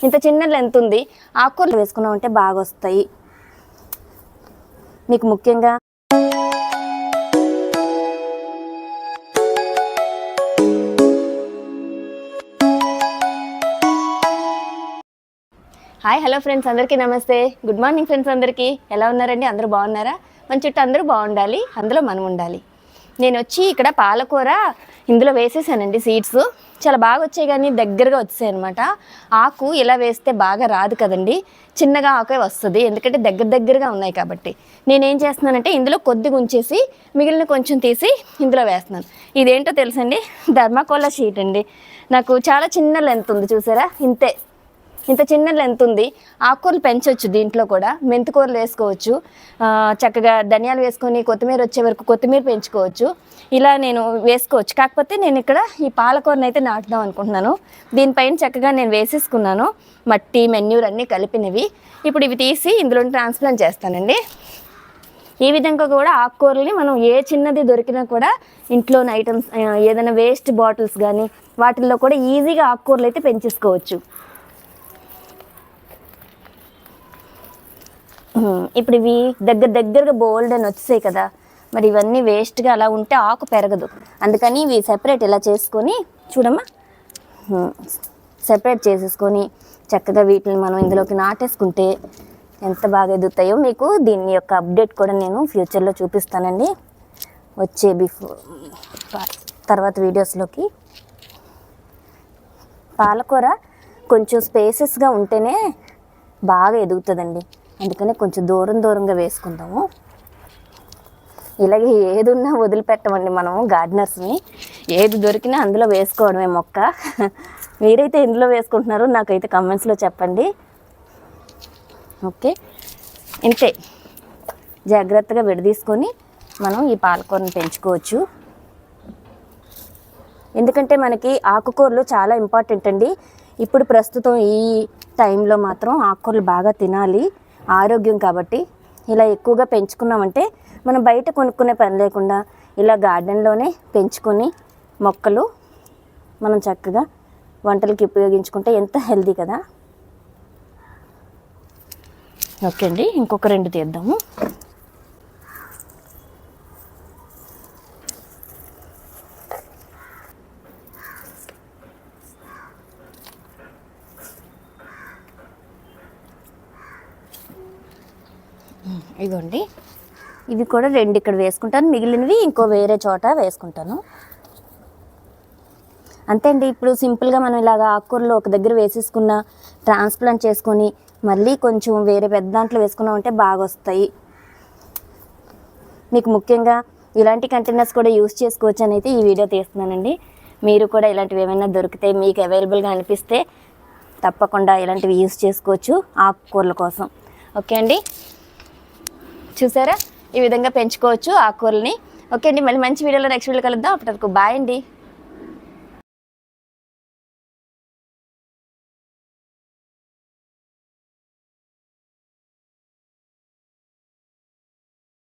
ఇంత చిన్న లెంత్ ఉంది. ఆకుకూరలు వేసుకున్నామంటే బాగా వస్తాయి. మీకు ముఖ్యంగా హాయ్ హలో ఫ్రెండ్స్, అందరికీ నమస్తే. Good morning friends. అందరికీ ఎలా ఉన్నారండి? అందరూ బాగున్నారా? మన చుట్టూ అందరూ బాగుండాలి, అందులో మనం ఉండాలి. నేను వచ్చి ఇక్కడ పాలకూర ఇందులో వేసేసానండి. సీడ్స్ చాలా బాగా వచ్చాయి, కానీ దగ్గరగా వచ్చాయి అనమాట. ఆకు ఇలా వేస్తే బాగా రాదు కదండి, చిన్నగా ఆకే వస్తుంది, ఎందుకంటే దగ్గరగా ఉన్నాయి కాబట్టి. నేనేం చేస్తున్నానంటే ఇందులో కొద్దిగా ఉంచేసి మిగిలిన కొంచెం తీసి ఇందులో వేస్తున్నాను. ఇదేంటో తెలుసండి, ధర్మాకోలా షీట్ అండి. నాకు చాలా చిన్న లెంత్ ఉంది, చూసారా? ఇంత చిన్న లెంత్ ఉంది. ఆకుకూరలు పెంచవచ్చు, దీంట్లో కూడా మెంతికూరలు వేసుకోవచ్చు, చక్కగా ధనియాలు వేసుకొని కొత్తిమీర వచ్చే వరకు కొత్తిమీర పెంచుకోవచ్చు. ఇలా నేను వేసుకోవచ్చు. కాకపోతే నేను ఇక్కడ ఈ పాలకూరను అయితే నాటుదాం అనుకుంటున్నాను. దీనిపైన చక్కగా నేను వేసేసుకున్నాను, మట్టి మెన్యూర్ అన్నీ కలిపినవి. ఇప్పుడు ఇవి తీసి ఇందులో ట్రాన్స్ప్లాంట్ చేస్తానండి. ఈ విధంగా కూడా ఆకుకూరల్ని మనం ఏ చిన్నది దొరికినా కూడా ఇంట్లోని ఐటమ్స్, ఏదైనా వేస్ట్ బాటిల్స్ కానీ వాటిల్లో కూడా ఈజీగా ఆకుకూరలు అయితే పెంచేసుకోవచ్చు. ఇప్పుడు ఇవి దగ్గరగా బోల్డ్ అని వచ్చాయి కదా, మరి ఇవన్నీ వేస్ట్గా అలా ఉంటే ఆకు పెరగదు. అందుకని ఇవి సెపరేట్ ఇలా చేసుకొని, చూడమ్మా, సెపరేట్ చేసేసుకొని చక్కగా వీటిని మనం ఇందులోకి నాటేసుకుంటే ఎంత బాగా ఎదుగుతాయో మీకు దీని యొక్క అప్డేట్ కూడా నేను ఫ్యూచర్లో చూపిస్తానండి, వచ్చే తర్వాత వీడియోస్లోకి. పాలకూర కొంచెం స్పేసెస్గా ఉంటేనే బాగా ఎదుగుతుందండి, అందుకనే కొంచెం దూరంగా వేసుకుందాము. ఇలాగే ఏది ఉన్నా వదిలిపెట్టమండి మనము గార్డెనర్స్ని. ఏది దొరికినా అందులో వేసుకోవడమే మొక్క. మీరైతే ఇందులో వేసుకుంటున్నారో నాకైతే కమెంట్స్లో చెప్పండి. ఓకే, ఇంతే జాగ్రత్తగా విడదీసుకొని మనం ఈ పాలకూరను పెంచుకోవచ్చు. ఎందుకంటే మనకి ఆకుకూరలు చాలా ఇంపార్టెంట్ అండి. ఇప్పుడు ప్రస్తుతం ఈ టైంలో మాత్రం ఆకుకూరలు బాగా తినాలి, ఆరోగ్యం కాబట్టి. ఇలా ఎక్కువగా పెంచుకున్నామంటే మనం బయట కొనుక్కునే పని లేకుండా ఇలా గార్డెన్లోనే పెంచుకొని మొక్కలు మనం చక్కగా వంటలకి ఉపయోగించుకుంటే ఎంత హెల్తీ కదా. ఓకే అండి, ఇంకొక 2 తీద్దాము. ఇదిగోండి, ఇవి కూడా 2 ఇక్కడ వేసుకుంటాను, మిగిలినవి ఇంకో వేరే చోట వేసుకుంటాను. అంతే అండి. ఇప్పుడు సింపుల్గా మనం ఇలాగ ఆకుకూరలు ఒక దగ్గర వేసేసుకున్న, ట్రాన్స్ప్లాంట్ చేసుకొని మళ్ళీ కొంచెం వేరే పెద్ద దాంట్లో వేసుకున్నామంటే బాగా వస్తాయి. మీకు ముఖ్యంగా ఇలాంటి కంటైనర్స్ కూడా యూస్ చేసుకోవచ్చు అని అయితే ఈ వీడియో తీస్తున్నానండి. మీరు కూడా ఇలాంటివి ఏమైనా దొరికితే మీకు అవైలబుల్గా అనిపిస్తే తప్పకుండా ఇలాంటివి యూస్ చేసుకోవచ్చు ఆకుకూరల కోసం. ఓకే అండి, చూసారా? ఈ విధంగా పెంచుకోవచ్చు ఆకుకూరల్ని. ఓకే అండి, మళ్ళీ మంచి వీడియోలో నెక్స్ట్ వీడియో కలుద్దాం. అప్పటివరకు బాయ్ అండి.